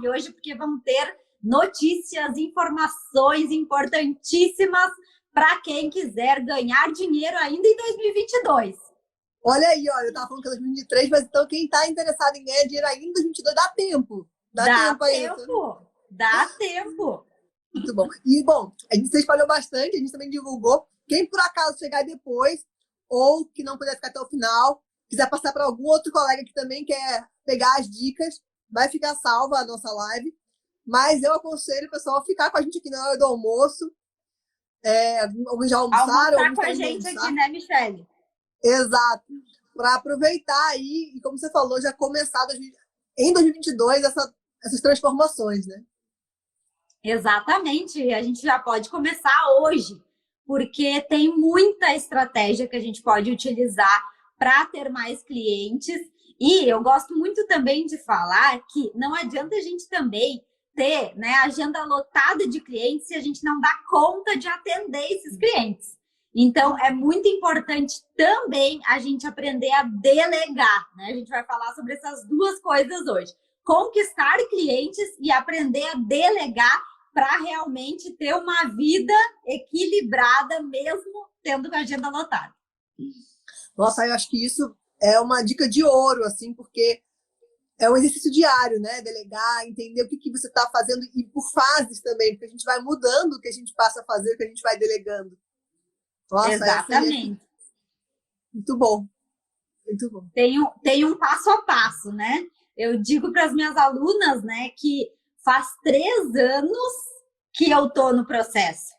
hoje, porque vamos ter notícias, informações importantíssimas para quem quiser ganhar dinheiro ainda em 2022. Olha aí, olha, eu estava falando que é 2023, mas então quem está interessado em ganhar dinheiro ainda em 2022, dá tempo. Dá tempo. Dá tempo. Muito bom. E, bom, a gente se espalhou bastante, a gente também divulgou. Quem, por acaso, chegar depois ou que não puder ficar até o final, quiser passar para algum outro colega que também quer pegar as dicas, vai ficar salva a nossa live. Mas eu aconselho o pessoal a ficar com a gente aqui na hora do almoço. Alguns já almoçaram. Almoçar com a gente aqui, né, Michele? Exato. Para aproveitar aí, e como você falou, já começar em 2022 essas transformações, né? Exatamente. A gente já pode começar hoje, porque tem muita estratégia que a gente pode utilizar para ter mais clientes. E eu gosto muito também de falar que não adianta a gente também ter, né, agenda lotada de clientes se a gente não dá conta de atender esses clientes. Então, é muito importante também a gente aprender a delegar, né? A gente vai falar sobre essas duas coisas hoje. Conquistar clientes e aprender a delegar para realmente ter uma vida equilibrada, mesmo tendo a agenda lotada. Nossa, eu acho que isso é uma dica de ouro, assim, porque é um exercício diário, né? Delegar, entender o que você está fazendo e por fases também, porque a gente vai mudando o que a gente passa a fazer, o que a gente vai delegando. Nossa, exatamente. Muito bom. Muito bom. Tem um passo a passo, né? Eu digo para as minhas alunas, né, que faz 3 anos que eu estou no processo.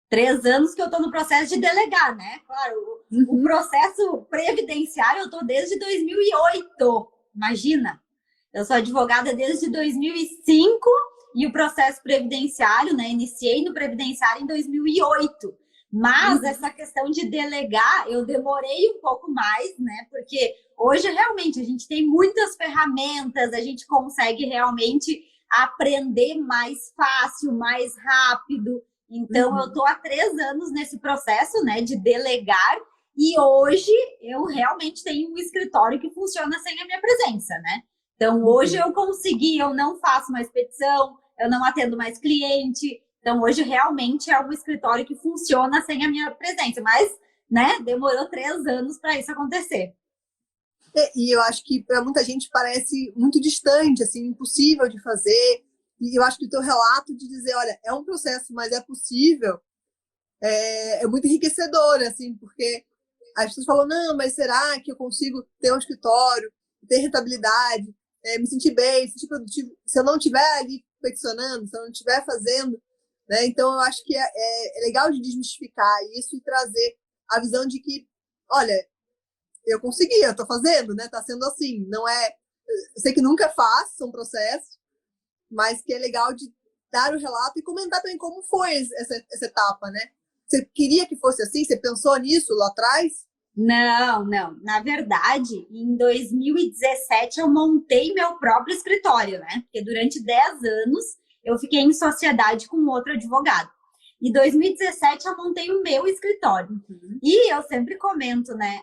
3 anos que eu estou no processo de delegar, né? Claro, o processo previdenciário eu estou desde 2008. Imagina! Eu sou advogada desde 2005 e o processo previdenciário, né? Iniciei no previdenciário em 2008. Mas essa questão de delegar, eu demorei um pouco mais, né? Porque hoje, realmente, a gente tem muitas ferramentas, a gente consegue realmente aprender mais fácil, mais rápido. Então, eu estou há 3 anos nesse processo, né, de delegar. E hoje, eu realmente tenho um escritório que funciona sem a minha presença, né? Então, hoje eu não faço mais petição, eu não atendo mais cliente. Então, hoje realmente é um escritório que funciona sem a minha presença, mas, né, demorou 3 anos para isso acontecer. E eu acho que para muita gente parece muito distante, assim, impossível de fazer. E eu acho que o teu relato de dizer, olha, é um processo, mas é possível, é muito enriquecedor, assim, porque as pessoas falam, não, mas será que eu consigo ter um escritório, ter rentabilidade, me sentir bem, me sentir produtivo, se eu não estiver ali peticionando, se eu não estiver fazendo, né? Então, eu acho que é legal de desmistificar isso e trazer a visão de que, olha, eu consegui, eu estou fazendo, né? Está sendo assim, não é... Eu sei que nunca é fácil, são processos, mas que é legal de dar o relato e comentar também como foi essa etapa, né? Você queria que fosse assim? Você pensou nisso lá atrás? Não. Na verdade, em 2017 eu montei meu próprio escritório, né? Porque durante 10 anos eu fiquei em sociedade com outro advogado. Em 2017 eu montei o meu escritório. E eu sempre comento, né?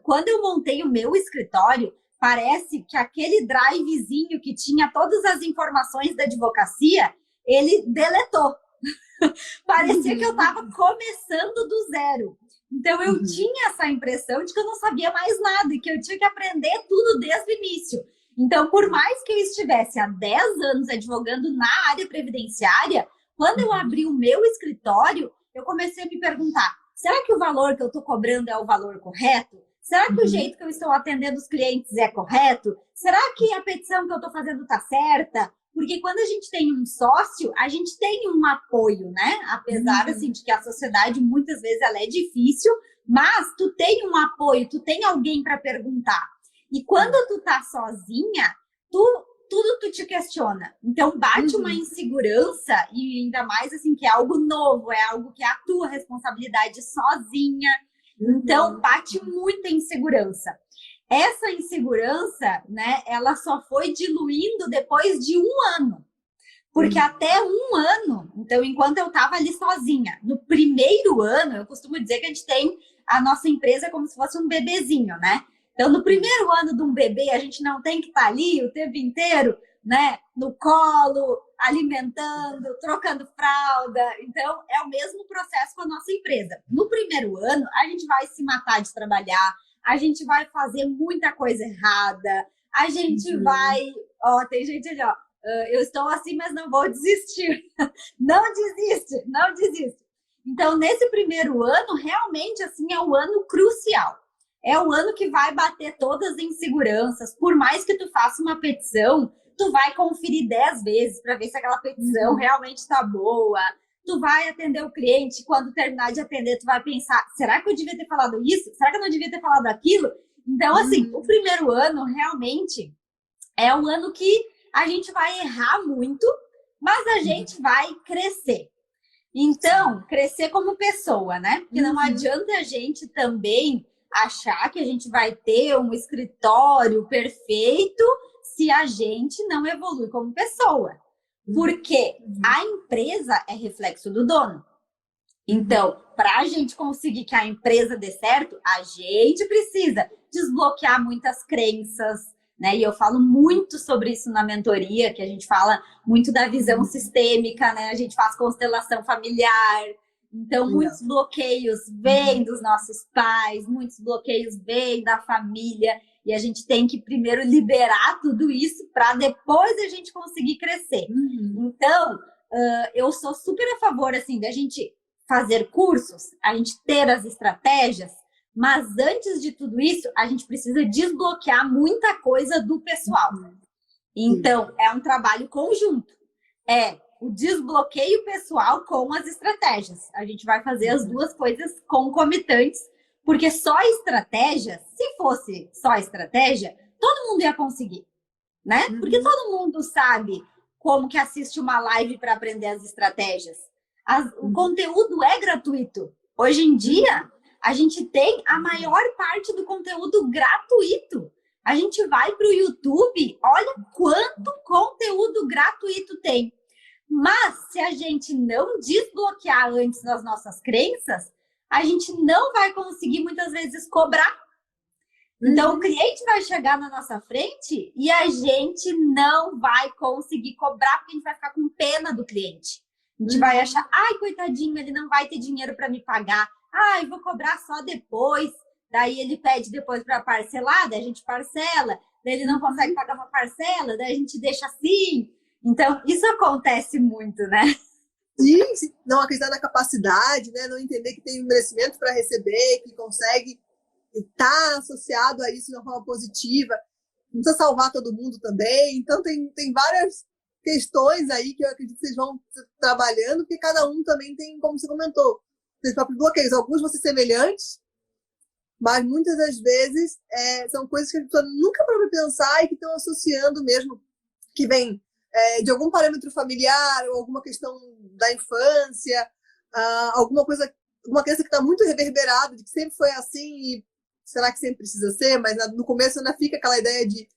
Quando eu montei o meu escritório, parece que aquele drivezinho que tinha todas as informações da advocacia, ele deletou. Parecia que eu estava começando do zero. Então, eu tinha essa impressão de que eu não sabia mais nada e que eu tinha que aprender tudo desde o início. Então, por mais que eu estivesse há 10 anos advogando na área previdenciária, quando eu abri o meu escritório, eu comecei a me perguntar, será que o valor que eu estou cobrando é o valor correto? Será que o jeito que eu estou atendendo os clientes é correto? Será que a petição que eu estou fazendo está certa? Porque quando a gente tem um sócio, a gente tem um apoio, né? Apesar, assim, de que a sociedade, muitas vezes, ela é difícil, mas tu tem um apoio, tu tem alguém para perguntar. E quando tu tá sozinha, tudo tu te questiona. Então, bate uma insegurança, e ainda mais, assim, que é algo novo, é algo que é a tua responsabilidade sozinha. Então, bate muita insegurança. Essa insegurança, né, ela só foi diluindo depois de 1 ano. Porque até 1 ano, então, enquanto eu estava ali sozinha, no primeiro ano, eu costumo dizer que a gente tem a nossa empresa como se fosse um bebezinho, né? Então, no primeiro ano de um bebê, a gente não tem que estar ali o tempo inteiro né, no colo, alimentando, trocando fralda. Então, é o mesmo processo com a nossa empresa. No primeiro ano, a gente vai se matar de trabalhar, a gente vai fazer muita coisa errada, a gente vai... Ó, tem gente ali, ó, eu estou assim, mas não vou desistir. Não desiste, não desiste. Então, nesse primeiro ano, realmente, assim, é o ano crucial. É o ano que vai bater todas as inseguranças. Por mais que tu faça uma petição, tu vai conferir 10 vezes para ver se aquela petição realmente está boa. Tu vai atender o cliente, quando terminar de atender, tu vai pensar, será que eu devia ter falado isso? Será que eu não devia ter falado aquilo? Então, assim, o primeiro ano, realmente, é o ano que a gente vai errar muito, mas a gente vai crescer. Então, crescer como pessoa, né? Porque não adianta a gente também achar que a gente vai ter um escritório perfeito se a gente não evolui como pessoa. Porque a empresa é reflexo do dono. Então, para a gente conseguir que a empresa dê certo, a gente precisa desbloquear muitas crenças, né? E eu falo muito sobre isso na mentoria, que a gente fala muito da visão sistêmica, né? A gente faz constelação familiar. Então, muitos bloqueios vêm dos nossos pais, muitos bloqueios vêm da família. E a gente tem que primeiro liberar tudo isso para depois a gente conseguir crescer. Então, eu sou super a favor, assim, da gente fazer cursos, a gente ter as estratégias, mas antes de tudo isso, a gente precisa desbloquear muita coisa do pessoal. Então, é um trabalho conjunto. É o desbloqueio pessoal com as estratégias. A gente vai fazer as duas coisas concomitantes, porque só estratégia, se fosse só estratégia, todo mundo ia conseguir, né? Porque todo mundo sabe como que assiste uma live para aprender as estratégias. O conteúdo é gratuito. Hoje em dia, a gente tem a maior parte do conteúdo gratuito. A gente vai para o YouTube, olha quanto conteúdo gratuito tem. Mas, se a gente não desbloquear antes das nossas crenças, a gente não vai conseguir, muitas vezes, cobrar. Então, o cliente vai chegar na nossa frente e a gente não vai conseguir cobrar, porque a gente vai ficar com pena do cliente. A gente vai achar, ai, coitadinho, ele não vai ter dinheiro para me pagar. Ai, vou cobrar só depois. Daí ele pede depois para parcelar, daí a gente parcela. Daí ele não consegue pagar uma parcela, daí a gente deixa assim. Então, isso acontece muito, né? Sim, não acreditar na capacidade, né? Não entender que tem um merecimento para receber, que consegue estar associado a isso de uma forma positiva. Não precisa salvar todo mundo também. Então, tem várias questões aí que eu acredito que vocês vão trabalhando, porque cada um também tem, como você comentou, seus próprios bloqueios. Alguns vão ser semelhantes, mas muitas das vezes são coisas que a pessoa nunca parou para pensar e que estão associando mesmo, que vem de algum parâmetro familiar ou alguma questão da infância, alguma criança que está muito reverberada, de que sempre foi assim e será que sempre precisa ser? Mas no começo ainda fica aquela ideia de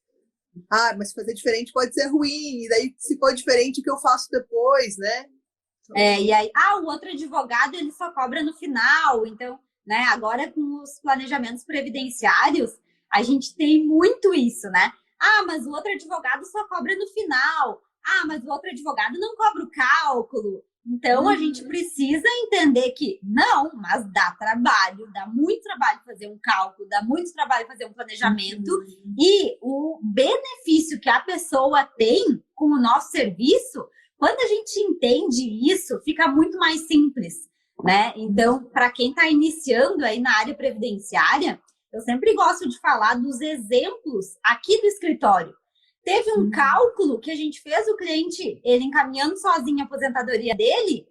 mas se fazer diferente pode ser ruim, e daí se for diferente o que eu faço depois, né? E aí, o outro advogado ele só cobra no final, então, né, agora com os planejamentos previdenciários, a gente tem muito isso, né? Mas o outro advogado só cobra no final. Mas o outro advogado não cobra o cálculo. Então, a gente precisa entender que não, mas dá trabalho, dá muito trabalho fazer um cálculo, dá muito trabalho fazer um planejamento. E o benefício que a pessoa tem com o nosso serviço, quando a gente entende isso, fica muito mais simples, né? Então, para quem está iniciando aí na área previdenciária, eu sempre gosto de falar dos exemplos aqui do escritório. Teve um cálculo que a gente fez, o cliente, ele encaminhando sozinho a aposentadoria dele,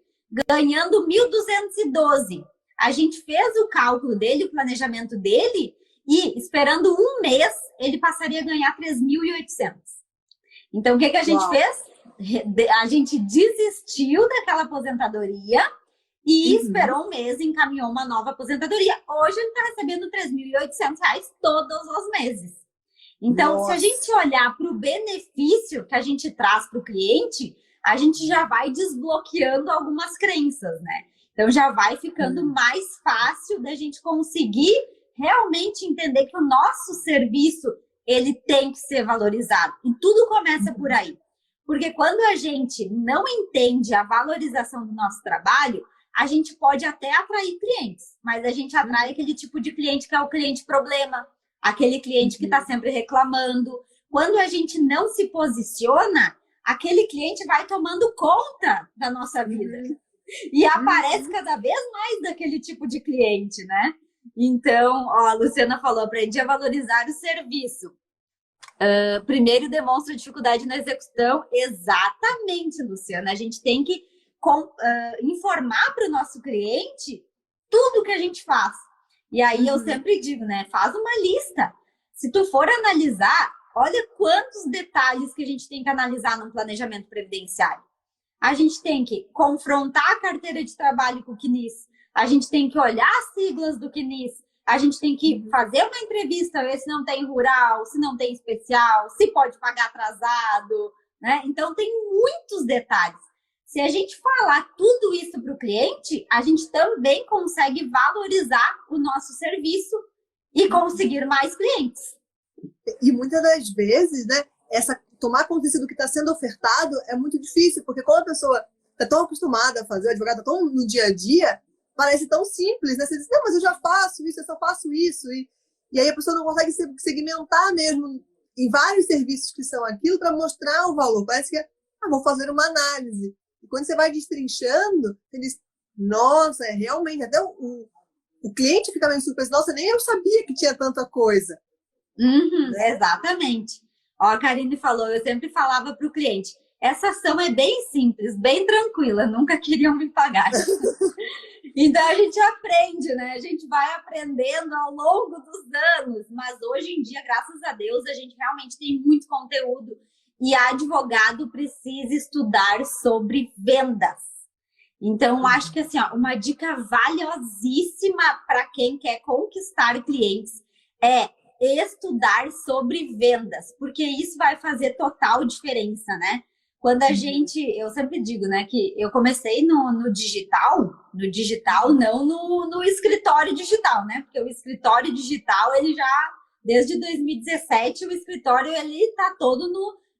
ganhando 1.212. A gente fez o cálculo dele, o planejamento dele, e esperando um mês, ele passaria a ganhar 3.800. Então, o que a gente fez? A gente desistiu daquela aposentadoria e esperou um mês e encaminhou uma nova aposentadoria. Hoje ele está recebendo R$3.800 todos os meses. Então, se a gente olhar para o benefício que a gente traz para o cliente, a gente já vai desbloqueando algumas crenças, né? Então, já vai ficando mais fácil da gente conseguir realmente entender que o nosso serviço, ele tem que ser valorizado. E tudo começa por aí. Porque quando a gente não entende a valorização do nosso trabalho, a gente pode até atrair clientes, mas a gente atrai aquele tipo de cliente que é o cliente problema, aquele cliente que está sempre reclamando. Quando a gente não se posiciona, aquele cliente vai tomando conta da nossa vida. E aparece cada vez mais daquele tipo de cliente, né? Então, ó, a Luciana falou, aprendi a valorizar o serviço. Primeiro demonstra dificuldade na execução. Exatamente, Luciana. A gente tem que informar para o nosso cliente tudo que a gente faz. E aí eu sempre digo, né? Faz uma lista. Se tu for analisar, olha quantos detalhes que a gente tem que analisar num planejamento previdenciário. A gente tem que confrontar a carteira de trabalho com o CNIS. A gente tem que olhar as siglas do CNIS. A gente tem que fazer uma entrevista, ver se não tem rural, se não tem especial, se pode pagar atrasado, né? Então, tem muitos detalhes. Se a gente falar tudo isso para o cliente, a gente também consegue valorizar o nosso serviço e conseguir mais clientes. E muitas das vezes, né, tomar consciência do que está sendo ofertado é muito difícil, porque quando a pessoa está tão acostumada a fazer, o advogado está tão no dia a dia, parece tão simples, né? Você diz, não, mas eu já faço isso, eu só faço isso. E aí a pessoa não consegue segmentar mesmo em vários serviços que são aquilo para mostrar o valor. Parece que vou fazer uma análise. E quando você vai destrinchando, você diz, nossa, realmente, até o cliente fica meio surpreso, nossa, nem eu sabia que tinha tanta coisa. Exatamente. Ó, a Karine falou, eu sempre falava para o cliente, essa ação é bem simples, bem tranquila, nunca queriam me pagar. Então a gente aprende, né? A gente vai aprendendo ao longo dos anos, mas hoje em dia, graças a Deus, a gente realmente tem muito conteúdo e advogado precisa estudar sobre vendas. Então, acho que assim, ó, uma dica valiosíssima para quem quer conquistar clientes é estudar sobre vendas, porque isso vai fazer total diferença, né? Quando a gente, eu sempre digo, né, que eu comecei no digital não no escritório digital, né? Porque o escritório digital, ele já, desde 2017, o escritório, ele tá todo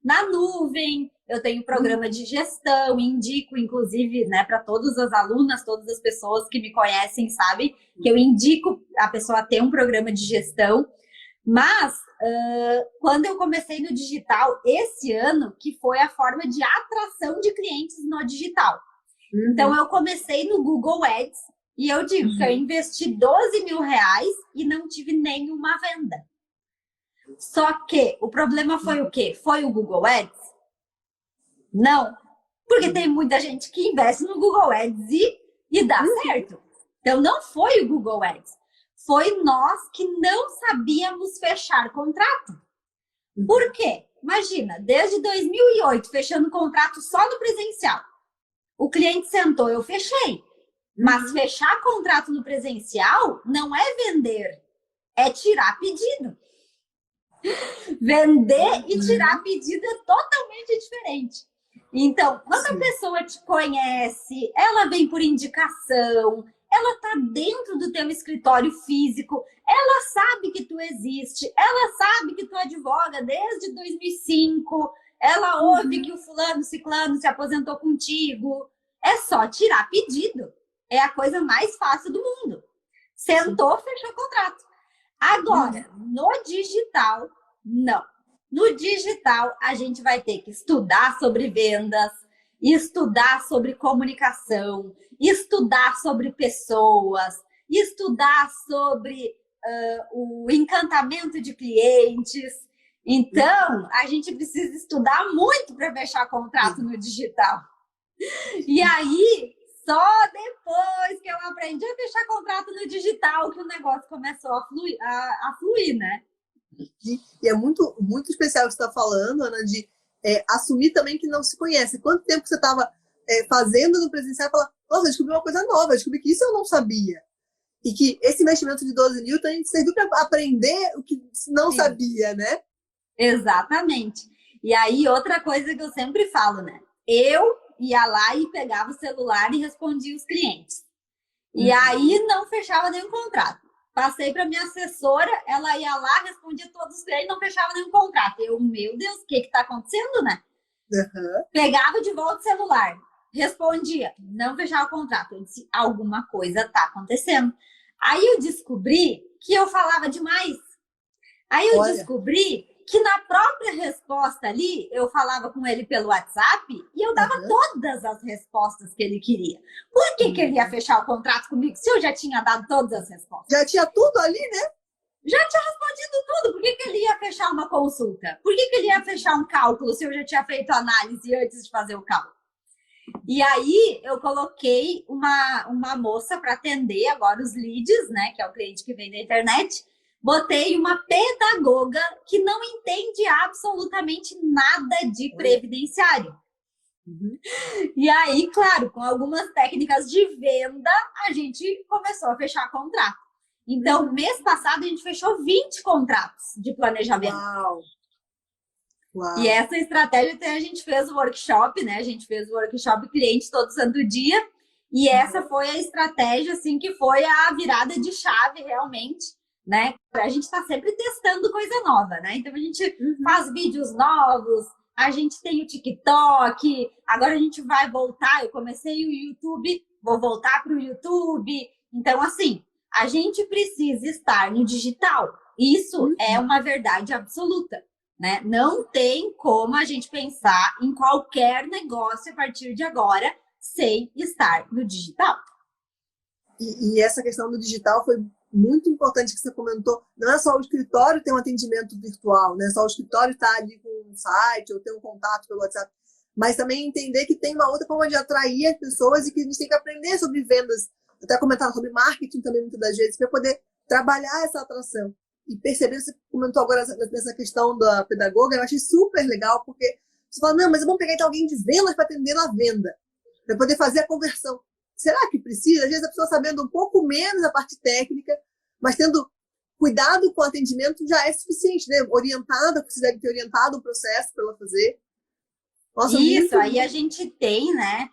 na nuvem. Eu tenho programa de gestão, indico, inclusive, né, para todas as alunas, todas as pessoas que me conhecem, sabem, que eu indico a pessoa a ter um programa de gestão. Mas, quando eu comecei no digital, esse ano, que foi a forma de atração de clientes no digital. Então, eu comecei no Google Ads e eu digo que eu investi 12 mil reais e não tive nenhuma venda. Só que o problema foi o quê? Foi o Google Ads? Não. Porque tem muita gente que investe no Google Ads e dá certo. Então, não foi o Google Ads. Foi nós que não sabíamos fechar contrato. Por quê? Imagina, desde 2008, fechando contrato só no presencial. O cliente sentou, eu fechei. Mas fechar contrato no presencial não é vender, é tirar pedido. Vender e tirar pedido é totalmente diferente. Então, quando a pessoa te conhece, ela vem por indicação, ela está dentro do teu escritório físico, ela sabe que tu existe, ela sabe que tu advoga desde 2005, ela ouve que o fulano, ciclano se aposentou contigo. É só tirar pedido. É a coisa mais fácil do mundo. Sentou, fechou o contrato. Agora, no digital, não. No digital, a gente vai ter que estudar sobre vendas, estudar sobre comunicação, estudar sobre pessoas, estudar sobre o encantamento de clientes. Então, a gente precisa estudar muito para fechar contrato no digital. E aí, só depois que eu aprendi a fechar contrato no digital que o negócio começou a fluir, né? E é muito, muito especial o que você está falando, Ana, de assumir também que não se conhece. Quanto tempo você estava fazendo no presencial e falar, nossa, eu descobri uma coisa nova, eu descobri que isso eu não sabia. E que esse investimento de 12 mil também serviu para aprender o que não sabia, né? Exatamente. E aí, outra coisa que eu sempre falo, né? Eu ia lá e pegava o celular e respondia os clientes. E aí, não fechava nenhum contrato. Passei para minha assessora, ela ia lá, respondia todos os clientes, não fechava nenhum contrato. Eu, meu Deus, o que está acontecendo, né? Uhum. Pegava de volta o celular, respondia, não fechava o contrato. Eu disse, alguma coisa está acontecendo. Aí eu descobri que eu falava demais. Aí eu descobri que na própria resposta ali, eu falava com ele pelo WhatsApp e eu dava todas as respostas que ele queria. Por que ele ia fechar o contrato comigo se eu já tinha dado todas as respostas? Já tinha tudo ali, né? Já tinha respondido tudo. Por que ele ia fechar uma consulta? Por que ele ia fechar um cálculo se eu já tinha feito análise antes de fazer o cálculo? E aí eu coloquei uma moça para atender agora os leads, né? Que é o cliente que vem da internet. Botei uma pedagoga que não entende absolutamente nada de previdenciário. Uhum. E aí, claro, com algumas técnicas de venda, a gente começou a fechar contrato. Então, mês passado, a gente fechou 20 contratos de planejamento. Uau! Uau. E essa estratégia, até a gente fez o workshop, né? A gente fez o workshop cliente todo santo dia. E essa foi a estratégia, assim, que foi a virada de chave, realmente, né? A gente está sempre testando coisa nova, né? Então, a gente faz vídeos novos, a gente tem o TikTok, agora a gente vai voltar, eu comecei o YouTube, vou voltar para o YouTube. Então, assim, a gente precisa estar no digital. Isso é uma verdade absoluta, né? Não tem como a gente pensar em qualquer negócio a partir de agora sem estar no digital. E essa questão do digital foi muito importante que você comentou. Não é só o escritório ter um atendimento virtual, né? Só o escritório estar ali com um site ou ter um contato pelo WhatsApp, mas também entender que tem uma outra forma de atrair as pessoas e que a gente tem que aprender sobre vendas, até comentar sobre marketing também muitas das vezes, para poder trabalhar essa atração. E perceber, você comentou agora nessa questão da pedagoga, eu achei super legal, porque você fala, não, mas vamos pegar então alguém de vendas para atender na venda, para poder fazer a conversão. Será que precisa? Às vezes a pessoa sabendo um pouco menos a parte técnica, mas tendo cuidado com o atendimento já é suficiente, né? Orientada, você deve ter orientado o processo para ela fazer. Nossa, isso, aí a gente tem, né?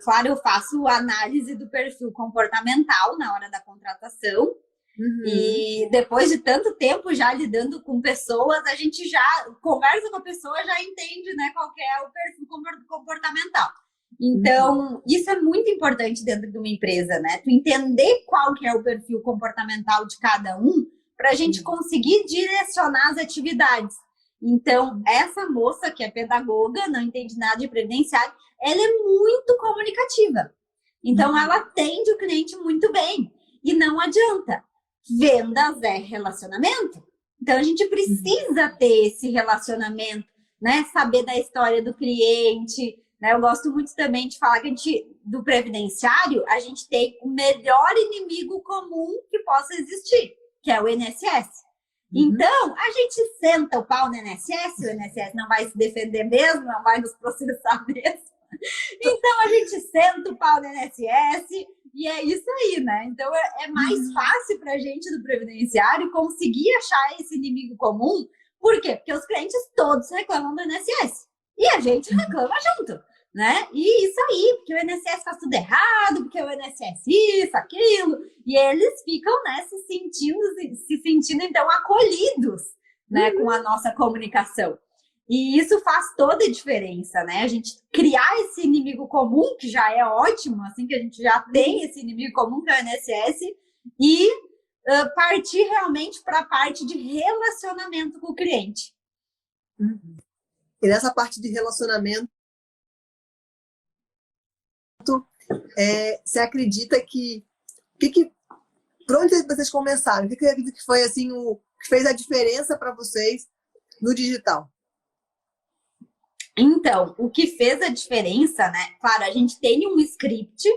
Claro, eu faço análise do perfil comportamental na hora da contratação. E depois de tanto tempo já lidando com pessoas, a gente já conversa com a pessoa, já entende, né, qual que é o perfil comportamental. Então, isso é muito importante dentro de uma empresa, né? Tu entender qual que é o perfil comportamental de cada um para a gente conseguir direcionar as atividades. Então, essa moça que é pedagoga, não entende nada de previdenciário, ela é muito comunicativa. Então, ela atende o cliente muito bem. E não adianta. Vendas é relacionamento. Então, a gente precisa ter esse relacionamento, né? Saber da história do cliente, né? Eu gosto muito também de falar que a gente, do previdenciário, a gente tem o melhor inimigo comum que possa existir, que é o INSS. Então, a gente senta o pau no INSS, o INSS não vai se defender mesmo, não vai nos processar mesmo. Então, a gente senta o pau no INSS e é isso aí, né? Então, é mais fácil para a gente do previdenciário conseguir achar esse inimigo comum. Por quê? Porque os clientes todos reclamam do INSS. E a gente reclama junto, né? E isso aí, porque o INSS faz tudo errado, porque o INSS isso, aquilo. E eles ficam, né, se sentindo então, acolhidos, né, com a nossa comunicação. E isso faz toda a diferença, né? A gente criar esse inimigo comum, que já é ótimo, assim, que a gente já tem esse inimigo comum, que é o INSS, e partir realmente para a parte de relacionamento com o cliente. E nessa parte de relacionamento, você acredita que por onde vocês começaram? O que acredita que foi assim o que fez a diferença para vocês no digital? Então, o que fez a diferença, né? Claro, a gente tem um script,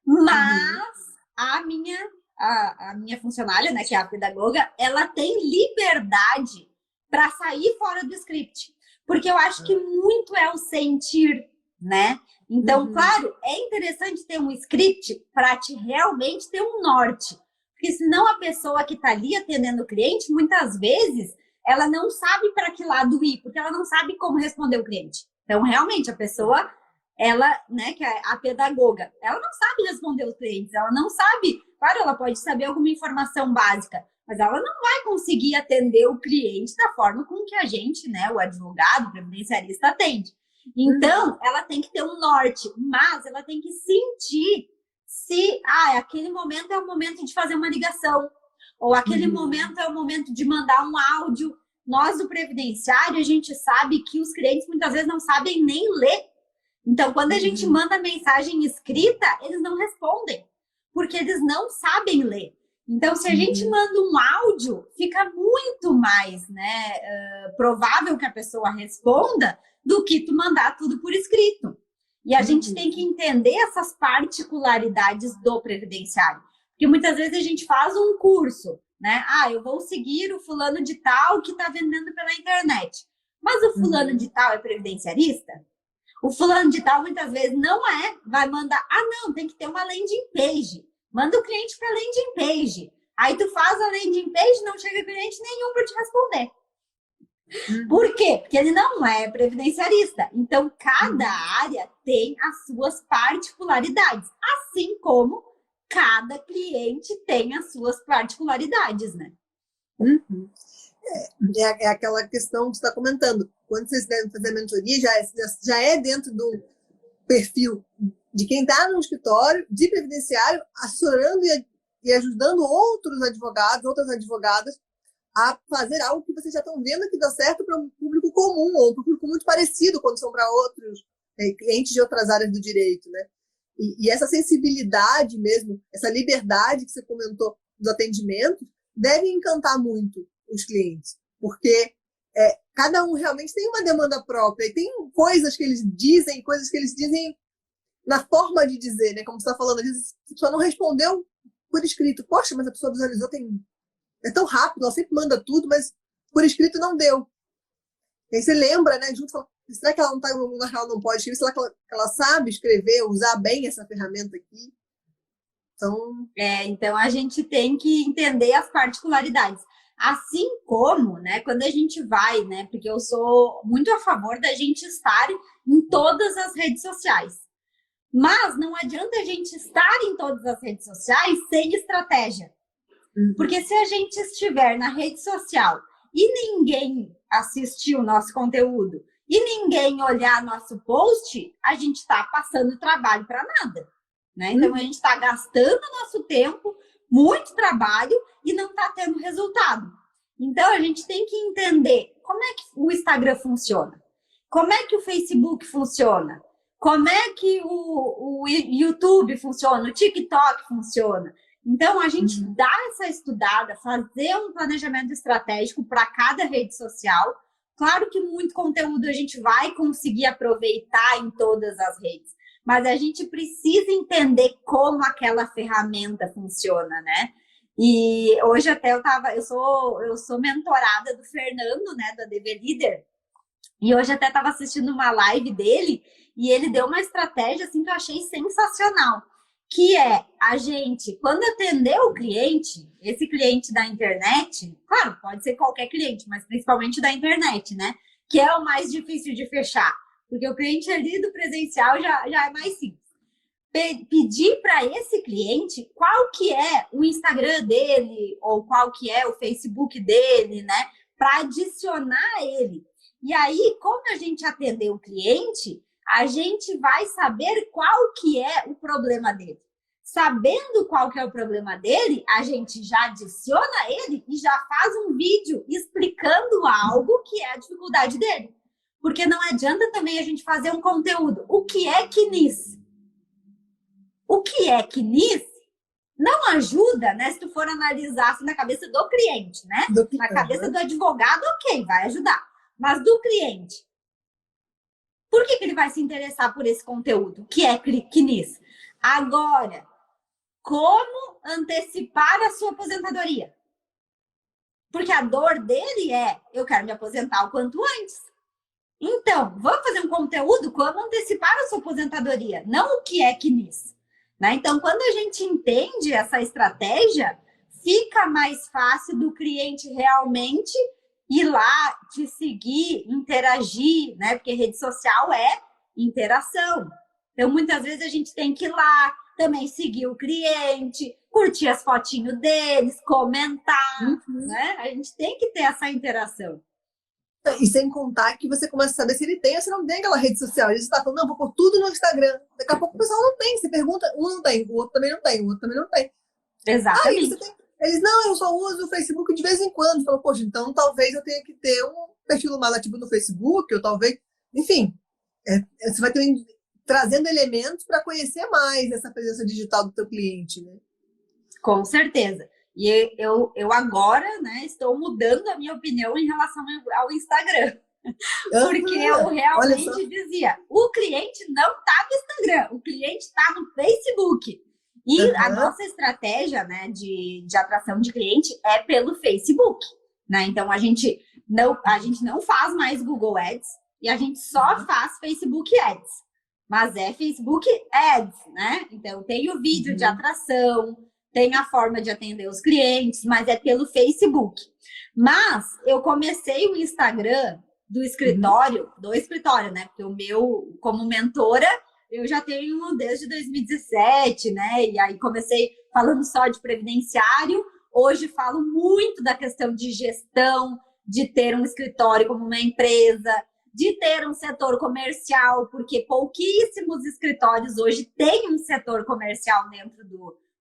mas a minha funcionária, né, que é a pedagoga, ela tem liberdade para sair fora do script. Porque eu acho que muito é o sentir, né? Então, claro, é interessante ter um script para te realmente ter um norte. Porque senão a pessoa que está ali atendendo o cliente, muitas vezes, ela não sabe para que lado ir, porque ela não sabe como responder o cliente. Então, realmente, a pessoa, ela, né, que é a pedagoga, ela não sabe responder os clientes, ela não sabe, claro, ela pode saber alguma informação básica, mas ela não vai conseguir atender o cliente da forma com que a gente, né, o advogado, o previdenciarista atende. Então, ela tem que ter um norte, mas ela tem que sentir se aquele momento é o momento de fazer uma ligação, ou aquele momento é o momento de mandar um áudio. Nós, do Previdenciário, a gente sabe que os clientes muitas vezes não sabem nem ler. Então, quando a gente manda mensagem escrita, eles não respondem, porque eles não sabem ler. Então, se a gente manda um áudio, fica muito mais, né, provável que a pessoa responda do que tu mandar tudo por escrito. E a gente tem que entender essas particularidades do previdenciário. Porque muitas vezes a gente faz um curso, né? Eu vou seguir o fulano de tal que está vendendo pela internet. Mas o fulano de tal é previdenciarista? O fulano de tal muitas vezes não é, vai mandar, não, tem que ter uma landing page. Manda o cliente para landing page. Aí tu faz a landing page, não chega cliente nenhum para te responder. Por quê? Porque ele não é previdenciarista. Então, cada área tem as suas particularidades, assim como cada cliente tem as suas particularidades, né? É aquela questão que você está comentando. Quando vocês devem fazer mentoria, já é dentro do perfil de quem está no escritório de previdenciário, assessorando e ajudando outros advogados, outras advogadas, a fazer algo que vocês já estão vendo que dá certo para um público comum, ou um público muito parecido quando são para outros clientes de outras áreas do direito, né? E essa sensibilidade mesmo, essa liberdade que você comentou dos atendimentos, deve encantar muito os clientes, porque cada um realmente tem uma demanda própria, e tem coisas que eles dizem na forma de dizer, né? Como você está falando, às vezes a pessoa não respondeu por escrito. Poxa, mas a pessoa visualizou, é tão rápido, ela sempre manda tudo, mas por escrito não deu. E aí você lembra, né? Junto, fala, será que ela não está em algum lugar que ela não pode escrever? Será que ela sabe escrever, usar bem essa ferramenta aqui? Então a gente tem que entender as particularidades. Assim como, né, quando a gente vai, né, porque eu sou muito a favor da gente estar em todas as redes sociais. Mas não adianta a gente estar em todas as redes sociais sem estratégia. Porque se a gente estiver na rede social e ninguém assistir o nosso conteúdo e ninguém olhar nosso post, a gente está passando trabalho para nada, né? Então, a gente está gastando nosso tempo, muito trabalho e não está tendo resultado. Então, a gente tem que entender como é que o Instagram funciona, como é que o Facebook funciona, como é que o YouTube funciona, o TikTok funciona. Então, a gente dá essa estudada, fazer um planejamento estratégico para cada rede social. Claro que muito conteúdo a gente vai conseguir aproveitar em todas as redes, mas a gente precisa entender como aquela ferramenta funciona, né? E hoje até eu sou mentorada do Fernando, né, da DV Líder, e hoje até estava assistindo uma live dele e ele deu uma estratégia assim que eu achei sensacional, que é a gente, quando atender o cliente, esse cliente da internet, claro, pode ser qualquer cliente, mas principalmente da internet, né? Que é o mais difícil de fechar, porque o cliente ali do presencial já é mais simples. Pedir para esse cliente qual que é o Instagram dele ou qual que é o Facebook dele, né? Para adicionar ele. E aí, como a gente atender o cliente, a gente vai saber qual que é o problema dele. Sabendo qual que é o problema dele, a gente já adiciona ele e já faz um vídeo explicando algo que é a dificuldade dele. Porque não adianta também a gente fazer um conteúdo. O que é CNIS? O que é CNIS não ajuda, né? Se tu for analisar assim, na cabeça do cliente, né? Na cabeça do advogado, ok, vai ajudar. Mas do cliente, por que ele vai se interessar por esse conteúdo? Que é CNIS? Agora, como antecipar a sua aposentadoria? Porque a dor dele é, eu quero me aposentar o quanto antes. Então, vamos fazer um conteúdo como antecipar a sua aposentadoria, não o que é CNIS. Né? Então, quando a gente entende essa estratégia, fica mais fácil do cliente realmente ir lá, te seguir, interagir, né? Porque rede social é interação. Então, muitas vezes a gente tem que ir lá, também seguir o cliente, curtir as fotinhos deles, comentar, né? A gente tem que ter essa interação. E sem contar que você começa a saber se ele tem ou se não tem aquela rede social. Às vezes você tá falando, não, vou pôr tudo no Instagram. Daqui a pouco o pessoal não tem. Você pergunta, um não tem, o outro também não tem, o outro também não tem. Aí você Exatamente. tem. Eles, não, eu só uso o Facebook de vez em quando. Falou, poxa, então talvez eu tenha que ter um perfil mais ativo no Facebook, ou talvez. Enfim, você vai trazendo elementos para conhecer mais essa presença digital do teu cliente, né? Com certeza. E eu agora, né, estou mudando a minha opinião em relação ao Instagram. Porque eu Olha só. realmente dizia, o cliente não está no Instagram, o cliente está no Facebook. E a nossa estratégia, né, de atração de cliente é pelo Facebook, né? Então a gente não faz mais Google Ads e a gente só faz Facebook Ads. Mas é Facebook Ads, né? Então tem o vídeo de atração, tem a forma de atender os clientes, mas é pelo Facebook. Mas eu comecei o Instagram do escritório, né? Porque o meu, como mentora, eu já tenho desde 2017, né? E aí comecei falando só de previdenciário. Hoje falo muito da questão de gestão, de ter um escritório como uma empresa, de ter um setor comercial, porque pouquíssimos escritórios hoje têm um setor comercial dentro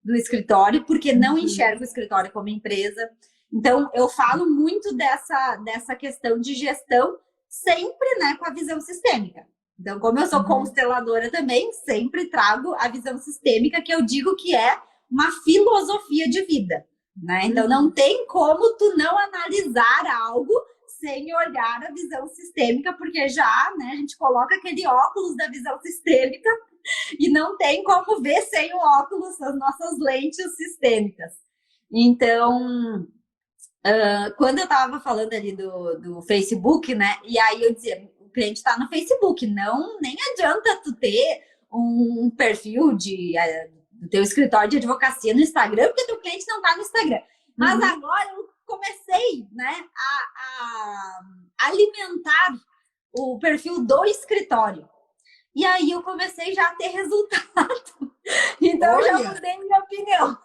do escritório, porque não enxerga o escritório como empresa. Então, eu falo muito dessa questão de gestão, sempre, né, com a visão sistêmica. Então, como eu sou consteladora também, sempre trago a visão sistêmica, que eu digo que é uma filosofia de vida, né? Então, não tem como tu não analisar algo sem olhar a visão sistêmica, porque já, né, a gente coloca aquele óculos da visão sistêmica e não tem como ver sem o óculos as nossas lentes sistêmicas. Então, quando eu estava falando ali do Facebook, né, e aí eu dizia, o cliente está no Facebook, nem adianta tu ter um perfil do teu escritório de advocacia no Instagram, porque teu cliente não está no Instagram. Mas agora eu comecei, né, a alimentar o perfil do escritório. E aí eu comecei já a ter resultado. Então, eu já mudei minha opinião.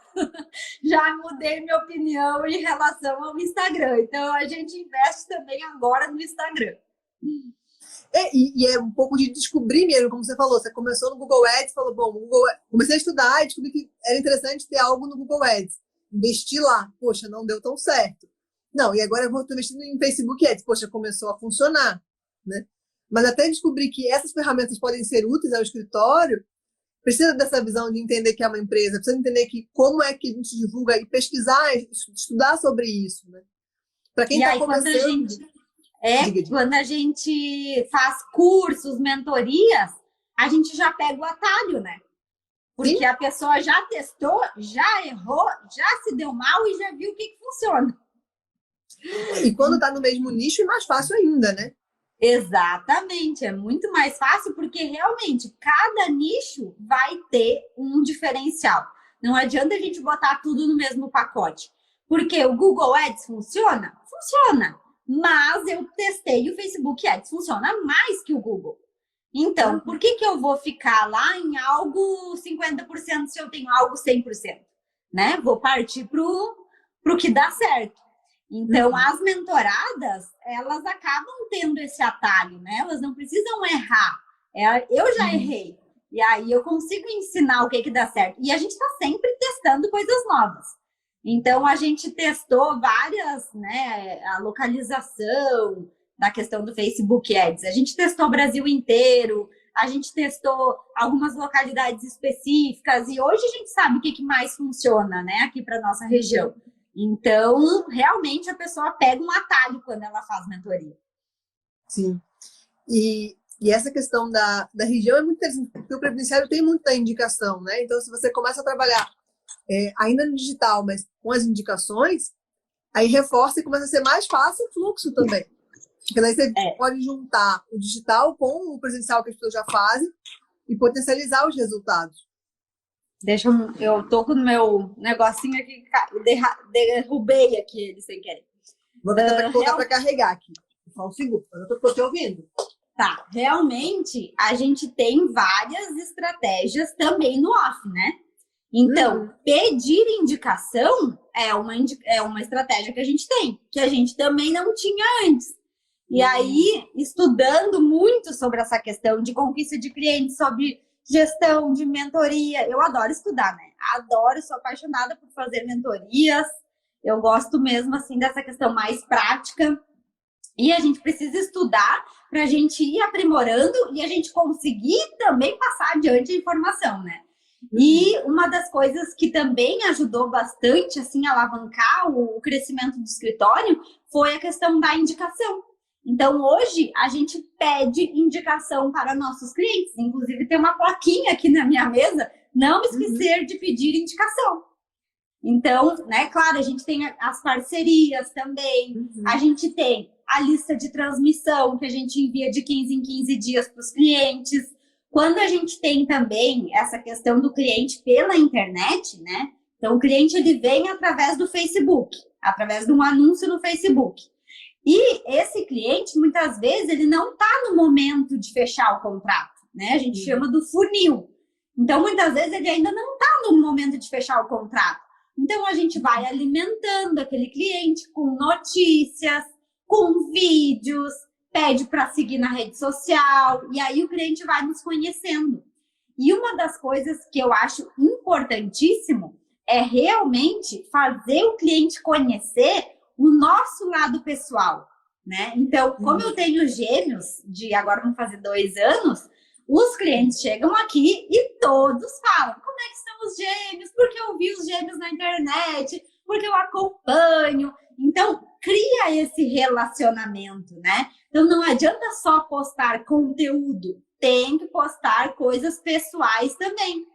Já mudei minha opinião em relação ao Instagram. Então, a gente investe também agora no Instagram. E é um pouco de descobrir mesmo, como você falou. Você começou no Google Ads, falou, bom, comecei a estudar e descobri que era interessante ter algo no Google Ads. Investi lá. Poxa, não deu tão certo. Não, e agora eu vou investindo em Facebook Ads. Poxa, começou a funcionar, né? Mas até descobrir que essas ferramentas podem ser úteis ao escritório, precisa dessa visão de entender que é uma empresa, precisa entender que como é que a gente divulga e pesquisar, estudar sobre isso, né? Para quem está começando... Quando a gente faz cursos, mentorias, a gente já pega o atalho, né? Porque a pessoa já testou, já errou, já se deu mal e já viu o que funciona. E quando está no mesmo nicho, é mais fácil ainda, né? Exatamente, é muito mais fácil porque realmente cada nicho vai ter um diferencial. Não adianta a gente botar tudo no mesmo pacote. Porque o Google Ads funciona? Funciona. Mas eu testei o Facebook Ads, funciona mais que o Google. Então, por que eu vou ficar lá em algo 50% se eu tenho algo 100%? Né? Vou partir pro que dá certo. Então, as mentoradas, elas acabam tendo esse atalho, né? Elas não precisam errar. Eu já errei. E aí eu consigo ensinar o que dá certo. E a gente está sempre testando coisas novas. Então, a gente testou várias, né? A localização da questão do Facebook Ads. A gente testou o Brasil inteiro. A gente testou algumas localidades específicas. E hoje a gente sabe o que mais funciona, né? Aqui para nossa região. Então, realmente, a pessoa pega um atalho quando ela faz mentoria. Sim. E essa questão da região é muito interessante, porque o previdenciário tem muita indicação, né? Então, se você começa a trabalhar ainda no digital, mas com as indicações, aí reforça e começa a ser mais fácil o fluxo também. Porque daí você pode juntar o digital com o presencial que as pessoas já fazem e potencializar os resultados. Eu tô com o meu negocinho aqui, derrubei aqui ele sem querer. Vou tentar colocar para carregar aqui. Só um segundo, eu tô te ouvindo. Tá, realmente a gente tem várias estratégias também no off, né? Então, pedir indicação é uma estratégia que a gente tem, que a gente também não tinha antes. E aí, estudando muito sobre essa questão de conquista de clientes, sobre gestão de mentoria, eu adoro estudar, né? Adoro, sou apaixonada por fazer mentorias. Eu gosto mesmo, assim, dessa questão mais prática. E a gente precisa estudar para a gente ir aprimorando e a gente conseguir também passar adiante a informação, né? E uma das coisas que também ajudou bastante, assim, a alavancar o crescimento do escritório foi a questão da indicação. Então, hoje, a gente pede indicação para nossos clientes. Inclusive, tem uma plaquinha aqui na minha mesa, não esquecer de pedir indicação. Então, né, claro, a gente tem as parcerias também, a gente tem a lista de transmissão que a gente envia de 15 em 15 dias para os clientes. Quando a gente tem também essa questão do cliente pela internet, né? Então, o cliente ele vem através do Facebook, através de um anúncio no Facebook. E esse cliente, muitas vezes, ele não está no momento de fechar o contrato, né? A gente chama do funil. Então, muitas vezes, ele ainda não está no momento de fechar o contrato. Então, a gente vai alimentando aquele cliente com notícias, com vídeos, pede para seguir na rede social, e aí o cliente vai nos conhecendo. E uma das coisas que eu acho importantíssimo é realmente fazer o cliente conhecer o nosso lado pessoal, né? Então, como eu tenho gêmeos, agora vão fazer 2 anos, os clientes chegam aqui e todos falam, como é que estão os gêmeos? Porque eu vi os gêmeos na internet, porque eu acompanho. Então, cria esse relacionamento, né? Então, não adianta só postar conteúdo, tem que postar coisas pessoais também.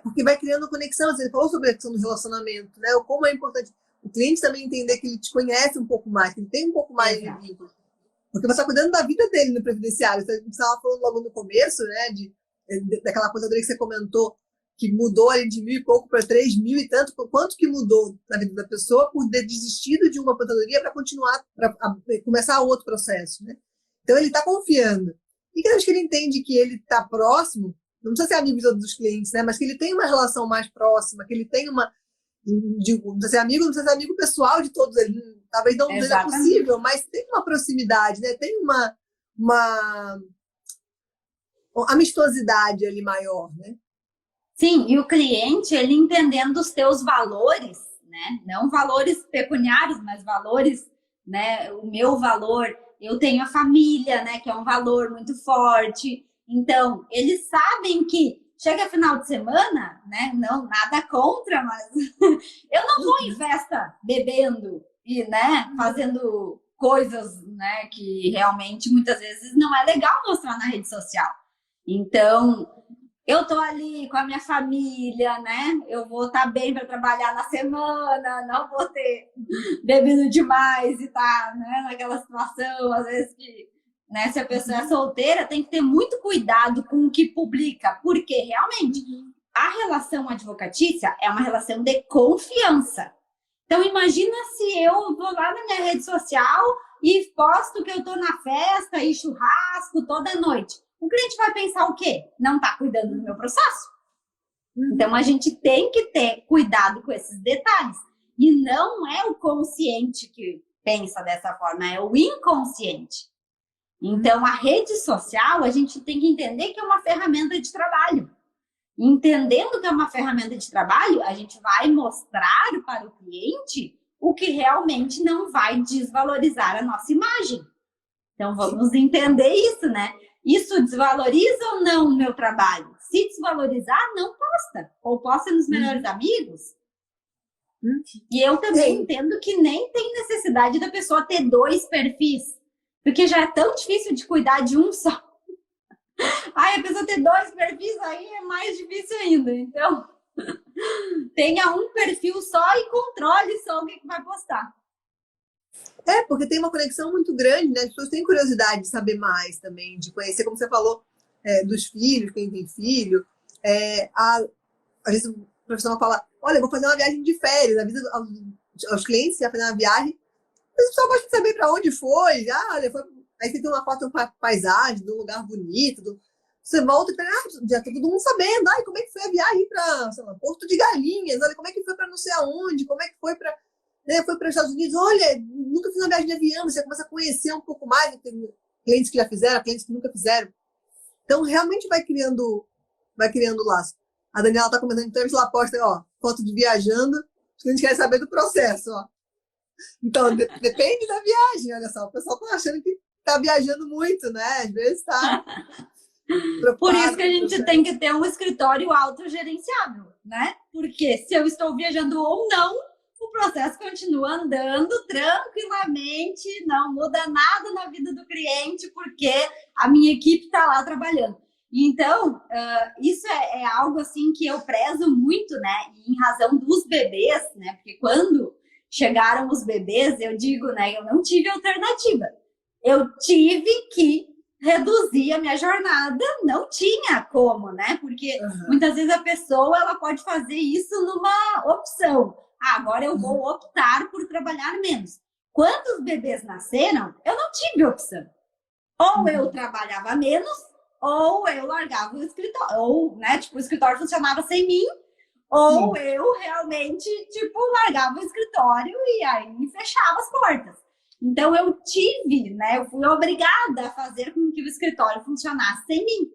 Porque vai criando conexão. Você falou sobre a questão do relacionamento, né? Como é importante o cliente também entender que ele te conhece um pouco mais, que ele tem um pouco mais de vínculo. Porque você está cuidando da vida dele no previdenciário. Você estava falando logo no começo, né? Daquela aposentadoria que você comentou, que mudou ali de 1.000 e pouco para 3.000 e tanto. Quanto que mudou na vida da pessoa por ter desistido de uma aposentadoria para continuar, para começar outro processo, né? Então, ele está confiando. E cada vez que ele entende que ele está próximo, não precisa ser amigo de todos os clientes, né? Mas que ele tem uma relação mais próxima, que ele tem uma... não precisa ser amigo, não precisa ser amigo pessoal de todos eles. Talvez não seja possível, mas tem uma proximidade, né? Tem uma amistosidade ali maior, né? Sim, e o cliente, ele entendendo os teus valores, né? Não valores pecuniários, mas valores, né? O meu valor, eu tenho a família, né? Que é um valor muito forte. Então, eles sabem que chega final de semana, né? Não, nada contra, mas eu não vou em festa bebendo e, né, fazendo coisas, né, que realmente muitas vezes não é legal mostrar na rede social. Então, eu tô ali com a minha família, né? Eu vou estar bem para trabalhar na semana, não vou ter bebido demais e tá, né, naquela situação, às vezes que, né, se a pessoa é solteira, tem que ter muito cuidado com o que publica, porque realmente a relação advocatícia é uma relação de confiança. Então, imagina se eu vou lá na minha rede social e posto que eu tô na festa e churrasco toda noite. O cliente vai pensar o quê? Não está cuidando do meu processo? Então, a gente tem que ter cuidado com esses detalhes. E não é o consciente que pensa dessa forma, é o inconsciente. Então, a rede social, a gente tem que entender que é uma ferramenta de trabalho. Entendendo que é uma ferramenta de trabalho, a gente vai mostrar para o cliente o que realmente não vai desvalorizar a nossa imagem. Então, vamos entender isso, né? Isso desvaloriza ou não o meu trabalho? Se desvalorizar, não posta. Ou posta nos melhores amigos. E eu também entendo que nem tem necessidade da pessoa ter 2 perfis. Porque já é tão difícil de cuidar de um só. Ai, a pessoa ter 2 perfis aí é mais difícil ainda. Então, tenha um perfil só e controle só o que vai postar. Porque tem uma conexão muito grande, né? As pessoas têm curiosidade de saber mais também, de conhecer, como você falou, dos filhos, quem tem filho. Às vezes o profissional fala, olha, eu vou fazer uma viagem de férias, avisa aos clientes que vai fazer uma viagem. Mas o pessoal gosta de saber para onde foi. Olha, aí você tem uma foto de uma paisagem, de um lugar bonito. Você volta e já tá todo mundo sabendo. Como é que foi a viagem para Porto de Galinhas? Olha, como é que foi para não sei aonde? Como é que foi para... né, foi para os Estados Unidos, olha, nunca fiz uma viagem de avião, você começa a conhecer um pouco mais, tem clientes que já fizeram, clientes que nunca fizeram. Então, realmente vai criando laço. A Daniela está comentando, então, ela posta, ó, foto de viajando, os clientes querem saber do processo, ó. Então, depende da viagem, olha só, o pessoal está achando que está viajando muito, né? Às vezes está Por isso que a gente tem que ter um escritório autogerenciável, né? Porque se eu estou viajando ou não, o processo continua andando tranquilamente, não muda nada na vida do cliente, porque a minha equipe está lá trabalhando. Então, isso é algo assim que eu prezo muito, né? Em razão dos bebês, né? Porque quando chegaram os bebês, eu digo, né? Eu não tive alternativa. Eu tive que reduzir a minha jornada, não tinha como, né? Porque muitas vezes a pessoa ela pode fazer isso numa opção. Agora eu vou optar por trabalhar menos. Quando os bebês nasceram, eu não tive opção. Ou eu trabalhava menos, ou eu largava o escritório. Ou, né, tipo, o escritório funcionava sem mim, ou eu realmente, tipo, largava o escritório e aí fechava as portas. Então, eu tive, né, eu fui obrigada a fazer com que o escritório funcionasse sem mim.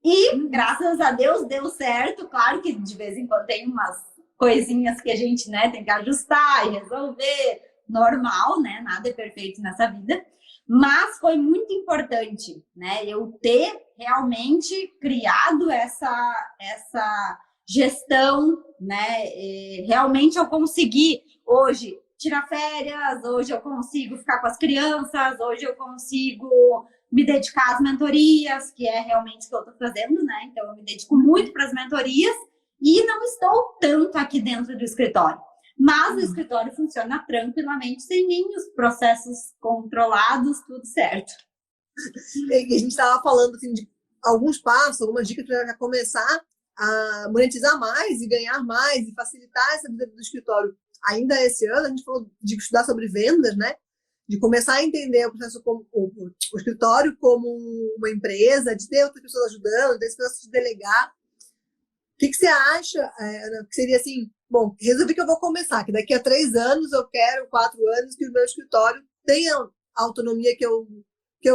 E, graças a Deus, deu certo. Claro que de vez em quando tem umas coisinhas que a gente, né, tem que ajustar e resolver. Normal, né? Nada é perfeito nessa vida. Mas foi muito importante, né, eu ter realmente criado essa gestão, né? Realmente eu consegui hoje tirar férias, hoje eu consigo ficar com as crianças, hoje eu consigo me dedicar às mentorias, que é realmente o que eu estou fazendo, né? Então eu me dedico muito para as mentorias e não estou tanto aqui dentro do escritório. Mas o escritório funciona tranquilamente sem mim, os processos controlados, tudo certo. E a gente estava falando assim, de alguns passos, algumas dicas para começar a monetizar mais e ganhar mais e facilitar essa vida do escritório. Ainda esse ano, a gente falou de estudar sobre vendas, né? De começar a entender o processo como o escritório como uma empresa, de ter outras pessoas ajudando, desse processo de delegar. O que você acha, Ana, que seria assim, bom, resolvi que eu vou começar, que daqui a 3 anos eu quero, 4 anos, que o meu escritório tenha a autonomia que eu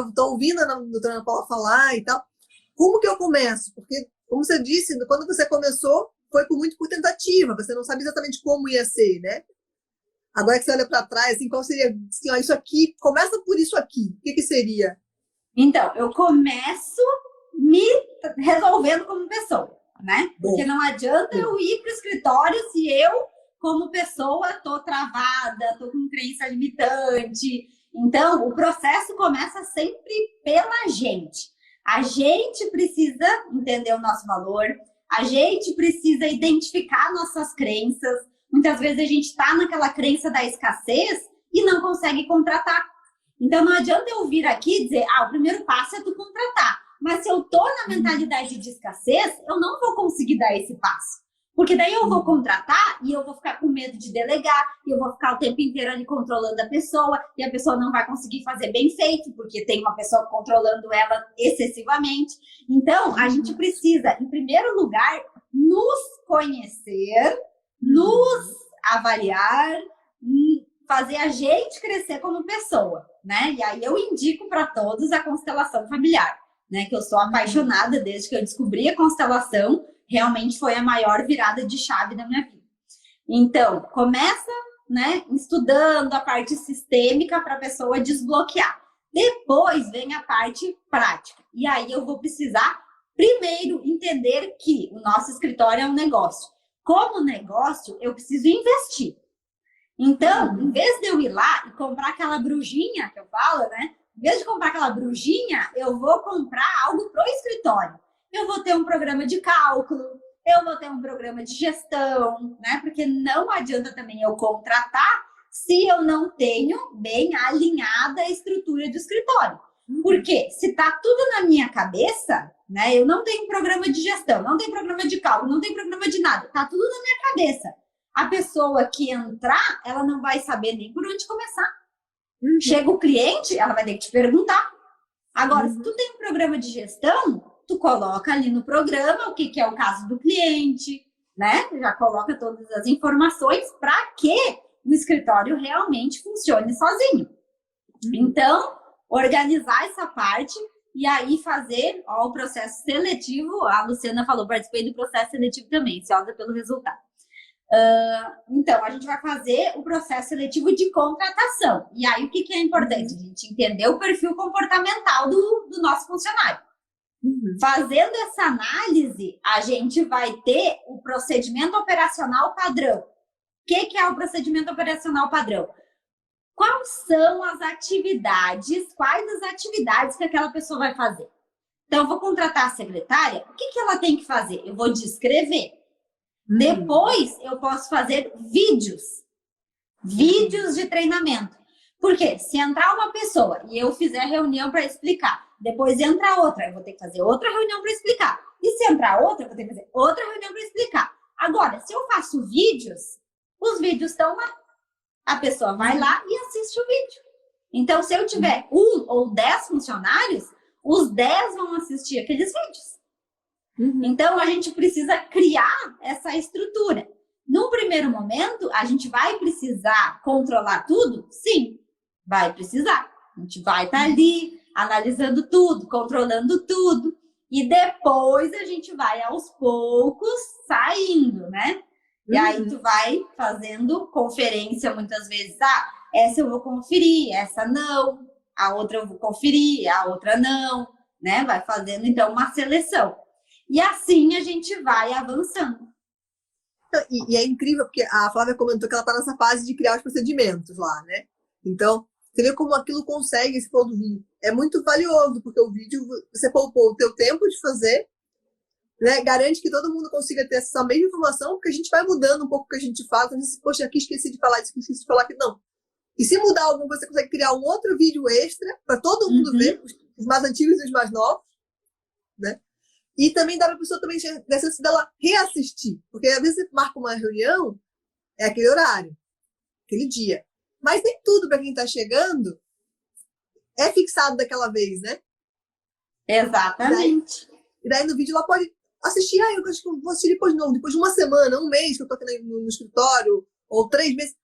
estou ouvindo a doutora Ana Paula falar e tal. Como que eu começo? Porque, como você disse, quando você começou, foi muito por tentativa, você não sabe exatamente como ia ser, né? Agora que você olha para trás, assim, qual seria, assim, ó, isso aqui, começa por isso aqui, o que seria? Então, eu começo me resolvendo como pessoa, né? Porque não adianta eu ir para o escritório se eu, como pessoa, tô travada, tô com crença limitante. Então, o processo começa sempre pela gente. A gente precisa entender o nosso valor, a gente precisa identificar nossas crenças. Muitas vezes a gente está naquela crença da escassez e não consegue contratar. Então, não adianta eu vir aqui e dizer, o primeiro passo é tu contratar. Mas se eu tô na mentalidade de escassez, eu não vou conseguir dar esse passo. Porque daí eu vou contratar e eu vou ficar com medo de delegar, e eu vou ficar o tempo inteiro ali controlando a pessoa, e a pessoa não vai conseguir fazer bem feito, porque tem uma pessoa controlando ela excessivamente. Então, a gente precisa, em primeiro lugar, nos conhecer, nos avaliar, fazer a gente crescer como pessoa, né? E aí eu indico para todos a constelação familiar, né? Que eu sou apaixonada desde que eu descobri a constelação. Realmente foi a maior virada de chave da minha vida. Então, começa, né, estudando a parte sistêmica para a pessoa desbloquear. Depois vem a parte prática. E aí eu vou precisar, primeiro, entender que o nosso escritório é um negócio. Como negócio, eu preciso investir. Então, em vez de eu ir lá e comprar aquela brujinha que eu falo, né? Em vez de comprar aquela brujinha, eu vou comprar algo para o escritório. Eu vou ter um programa de cálculo, eu vou ter um programa de gestão, né? Porque não adianta também eu contratar se eu não tenho bem alinhada a estrutura do escritório. Porque se tá tudo na minha cabeça, né? Eu não tenho programa de gestão, não tenho programa de cálculo, não tenho programa de nada, tá tudo na minha cabeça. A pessoa que entrar, ela não vai saber nem por onde começar. Chega o cliente, ela vai ter que te perguntar. Agora, se tu tem um programa de gestão, tu coloca ali no programa o que é o caso do cliente, né? Já coloca todas as informações para que o escritório realmente funcione sozinho. Então, organizar essa parte e aí fazer o processo seletivo. A Luciana falou, participei do processo seletivo também, ansiosa pelo resultado. Então, a gente vai fazer o processo seletivo de contratação. E aí, o que é importante? A gente entender o perfil comportamental do nosso funcionário. Fazendo essa análise, a gente vai ter o procedimento operacional padrão. O que é o procedimento operacional padrão? Quais são as atividades, quais as atividades que aquela pessoa vai fazer? Então, eu vou contratar a secretária, o que ela tem que fazer? Eu vou descrever. Depois, eu posso fazer vídeos de treinamento. Porque se entrar uma pessoa e eu fizer reunião para explicar, depois entra outra, eu vou ter que fazer outra reunião para explicar. E se entrar outra, eu vou ter que fazer outra reunião para explicar. Agora, se eu faço vídeos, os vídeos estão lá. A pessoa vai lá e assiste o vídeo. Então, se eu tiver 1 ou 10 funcionários, os 10 vão assistir aqueles vídeos. Então, a gente precisa criar essa estrutura. No primeiro momento, a gente vai precisar controlar tudo? Sim, vai precisar. A gente vai estar ali, analisando tudo, controlando tudo. E depois, a gente vai, aos poucos, saindo, né? E aí, tu vai fazendo conferência, muitas vezes. Essa eu vou conferir, essa não. A outra eu vou conferir, a outra não. Né? Vai fazendo, então, uma seleção. E assim a gente vai avançando. E é incrível, porque a Flávia comentou que ela está nessa fase de criar os procedimentos lá, né? Então, você vê como aquilo consegue, esse do vídeo. É muito valioso, porque o vídeo, você poupou o teu tempo de fazer, né? Garante que todo mundo consiga ter essa mesma informação, porque a gente vai mudando um pouco o que a gente faz. A gente, poxa, aqui esqueci de falar isso, esqueci de falar aquilo. Não. E se mudar algum, você consegue criar um outro vídeo extra para todo mundo ver, os mais antigos e os mais novos, né? E também dá para a pessoa também necessidade dela reassistir. Porque às vezes você marca uma reunião, é aquele horário, aquele dia. Mas nem tudo para quem está chegando é fixado daquela vez, né? Exatamente. E daí no vídeo ela pode assistir, eu acho que eu vou assistir depois não, depois de uma semana, um mês que eu tô aqui no escritório, ou 3 meses.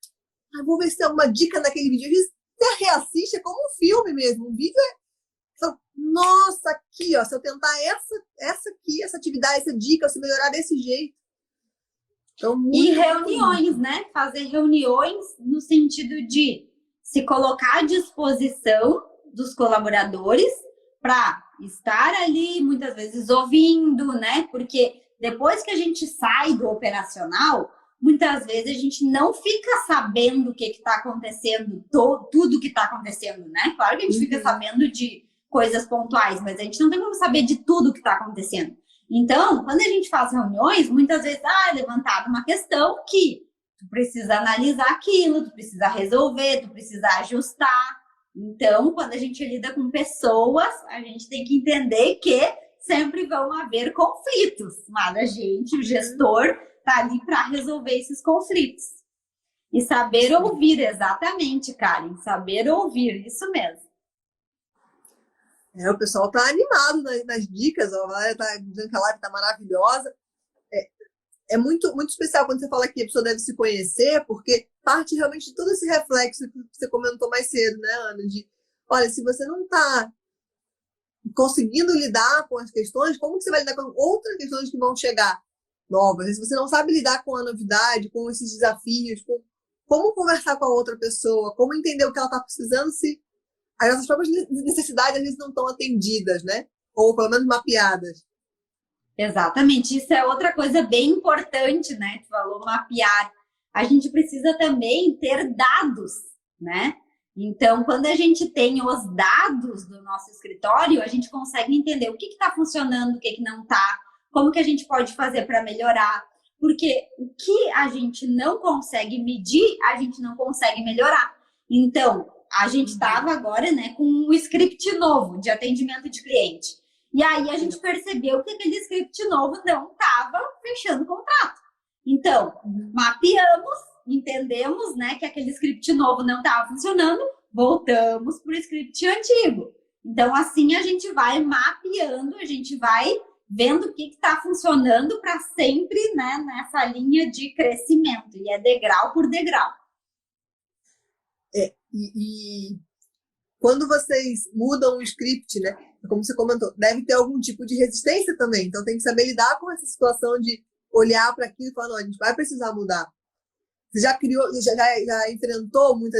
Vou ver se tem alguma dica naquele vídeo. Às vezes você reassiste, é como um filme mesmo. Um vídeo nossa, aqui, ó, se eu tentar essa aqui, essa atividade, essa dica, se melhorar desse jeito. Então, e reuniões, né? Fazer reuniões no sentido de se colocar à disposição dos colaboradores para estar ali, muitas vezes ouvindo, né? Porque depois que a gente sai do operacional, muitas vezes a gente não fica sabendo o que está acontecendo, tudo que está acontecendo, né? Claro que a gente fica sabendo de coisas pontuais, mas a gente não tem como saber de tudo que está acontecendo. Então, quando a gente faz reuniões, muitas vezes é levantada uma questão que tu precisa analisar aquilo, tu precisa resolver, tu precisa ajustar. Então, quando a gente lida com pessoas, a gente tem que entender que sempre vão haver conflitos, mas a gente, o gestor, está ali para resolver esses conflitos. E saber ouvir, exatamente, Karen, saber ouvir, isso mesmo. O pessoal tá animado nas dicas, ó, a galera tá dizendo que a live tá maravilhosa. É muito, muito especial quando você fala que a pessoa deve se conhecer, porque parte realmente de todo esse reflexo que você comentou mais cedo, né, Ana? De, olha, se você não tá conseguindo lidar com as questões, como que você vai lidar com outras questões que vão chegar novas? Se você não sabe lidar com a novidade, com esses desafios, com como conversar com a outra pessoa, como entender o que ela tá precisando, se as nossas próprias necessidades às vezes não estão atendidas, né? Ou pelo menos mapeadas. Exatamente, isso é outra coisa bem importante, né? Tu falou mapear. A gente precisa também ter dados, né? Então, quando a gente tem os dados do nosso escritório, a gente consegue entender o que está funcionando, o que não está, como que a gente pode fazer para melhorar. Porque o que a gente não consegue medir, a gente não consegue melhorar. Então, a gente estava agora, né, com um script novo de atendimento de cliente. E aí a gente percebeu que aquele script novo não estava fechando o contrato. Então, mapeamos, entendemos, né, que aquele script novo não estava funcionando, voltamos para o script antigo. Então, assim a gente vai mapeando, a gente vai vendo o que está funcionando para sempre, né, nessa linha de crescimento. E é degrau por degrau. E quando vocês mudam o script, né? Como você comentou, deve ter algum tipo de resistência também. Então tem que saber lidar com essa situação de olhar para aquilo e falar, não, a gente vai precisar mudar. Você já criou, já enfrentou muita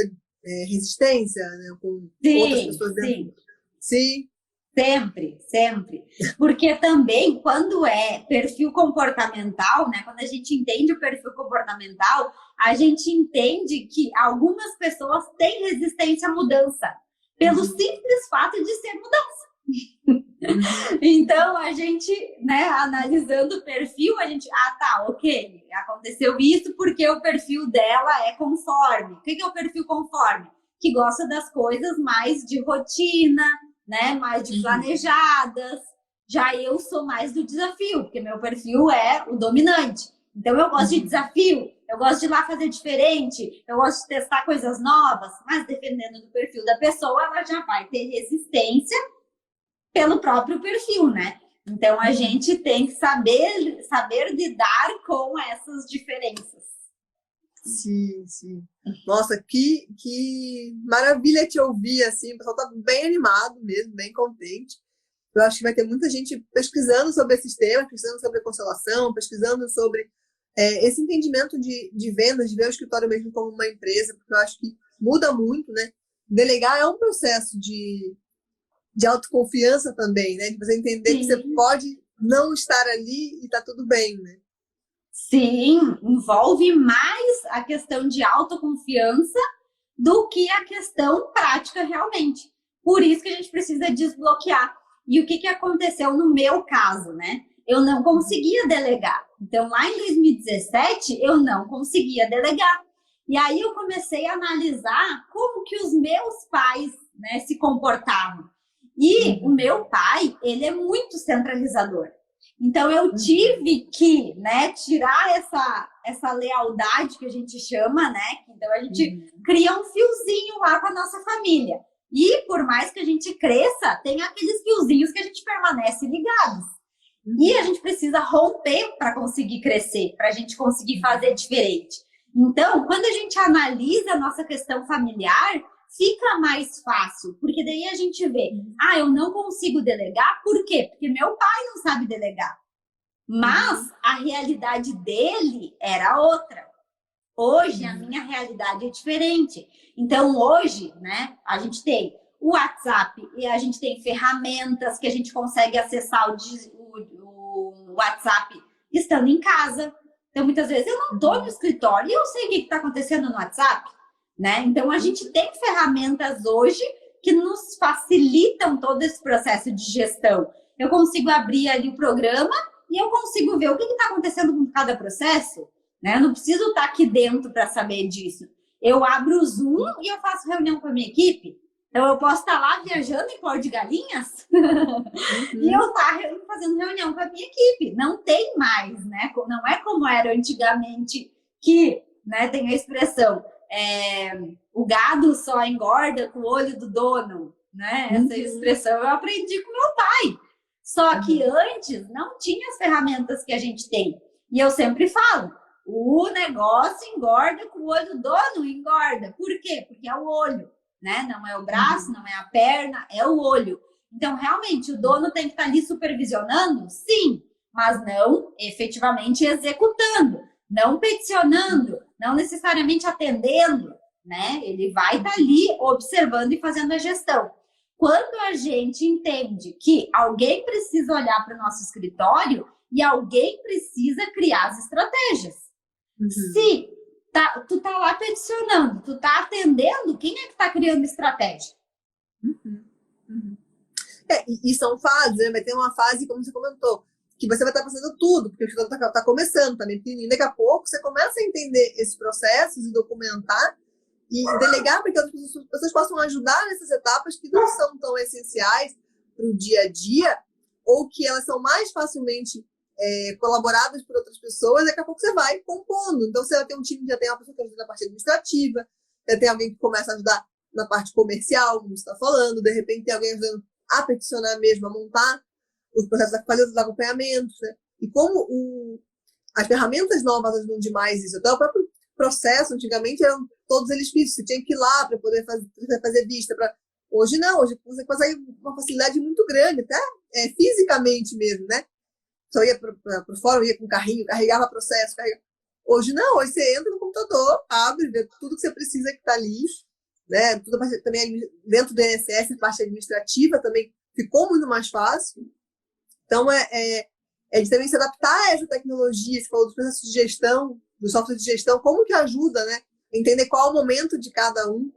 resistência, né, com outras pessoas dentro? Sim. Sim. Sempre, sempre. Porque também, quando é perfil comportamental, né? Quando a gente entende o perfil comportamental, a gente entende que algumas pessoas têm resistência à mudança, pelo simples fato de ser mudança. Então, a gente, né, analisando o perfil, a gente, tá, ok, aconteceu isso porque o perfil dela é conforme. O que é o perfil conforme? Que gosta das coisas mais de rotina, né, mais de planejadas. Já eu sou mais do desafio, porque meu perfil é o dominante. Então eu gosto de desafio, eu gosto de ir lá fazer diferente, eu gosto de testar coisas novas, mas dependendo do perfil da pessoa, ela já vai ter resistência pelo próprio perfil, né? Então a gente tem que saber lidar com essas diferenças. Sim, sim. Nossa, que maravilha te ouvir, assim. O pessoal tá bem animado mesmo, bem contente. Eu acho que vai ter muita gente pesquisando sobre esses temas, pesquisando sobre a constelação, pesquisando sobre esse entendimento de vendas, de ver o escritório mesmo como uma empresa, porque eu acho que muda muito, né? Delegar é um processo de autoconfiança também, né? De você entender que você pode não estar ali e tá tudo bem, né? Sim, envolve mais a questão de autoconfiança do que a questão prática realmente. Por isso que a gente precisa desbloquear. E o que aconteceu no meu caso, né? Eu não conseguia delegar. Então, lá em 2017, eu não conseguia delegar. E aí eu comecei a analisar como que os meus pais, né, se comportavam. E o meu pai, ele é muito centralizador. Então, eu tive que, né, tirar essa lealdade que a gente chama, né? Então, a gente cria um fiozinho lá com a nossa família. E, por mais que a gente cresça, tem aqueles fiozinhos que a gente permanece ligados. E a gente precisa romper para conseguir crescer, para a gente conseguir fazer diferente. Então, quando a gente analisa a nossa questão familiar, fica mais fácil, porque daí a gente vê, eu não consigo delegar, por quê? Porque meu pai não sabe delegar. Mas a realidade dele era outra. Hoje, a minha realidade é diferente. Então, hoje, né, a gente tem o WhatsApp e a gente tem ferramentas que a gente consegue acessar o WhatsApp estando em casa. Então, muitas vezes eu não estou no escritório e eu sei o que está acontecendo no WhatsApp, né? Então, a gente tem ferramentas hoje que nos facilitam todo esse processo de gestão. Eu consigo abrir ali o programa e eu consigo ver o que está acontecendo com cada processo, né? Eu não preciso estar aqui dentro para saber disso. Eu abro o Zoom e eu faço reunião com a minha equipe. Então, eu posso estar lá viajando em Porto de Galinhas e eu estar fazendo reunião com a minha equipe. Não tem mais, né? Não é como era antigamente que, né, tem a expressão o gado só engorda com o olho do dono, né? Essa expressão eu aprendi com meu pai. Só que antes não tinha as ferramentas que a gente tem. E eu sempre falo, o negócio engorda com o olho do dono, engorda. Por quê? Porque é o olho, né? Não é o braço, não é a perna, é o olho. Então, realmente, o dono tem que estar ali supervisionando? Sim, mas não efetivamente executando, não peticionando, não necessariamente atendendo, né? Ele vai estar ali observando e fazendo a gestão. Quando a gente entende que alguém precisa olhar para o nosso escritório e alguém precisa criar as estratégias. Se tu tá lá peticionando, tu tá atendendo, quem é que tá criando estratégia? E são fases, né? Vai ter uma fase, como você comentou, que você vai estar fazendo tudo, porque o escritório está começando, tá meio pequenininho. Daqui a pouco você começa a entender esses processos e documentar e delegar para que as pessoas possam ajudar nessas etapas que não são tão essenciais para o dia a dia ou que elas são mais facilmente colaboradas por outras pessoas. Daqui a pouco você vai compondo. Então, você vai ter um time que já tem uma pessoa que ajuda na parte administrativa, já tem alguém que começa a ajudar na parte comercial, como você está falando, de repente tem alguém ajudando a peticionar mesmo, a montar os processos, fazer os acompanhamentos, né? E como as ferramentas novas ajudam demais isso. Até o próprio processo, antigamente, eram todos eles físicos, você tinha que ir lá para poder fazer vista. Hoje não, hoje você consegue uma facilidade muito grande, até fisicamente mesmo, né? Só ia para o fórum, ia com carrinho, carregava processo. Hoje não, hoje você entra no computador, abre, vê tudo que você precisa que está ali, né? Tudo também dentro do INSS, a parte administrativa também ficou muito mais fácil. Então, de também se adaptar a essa tecnologia, você falou dos processos de gestão, do software de gestão, como que ajuda, né? Entender qual é o momento de cada um.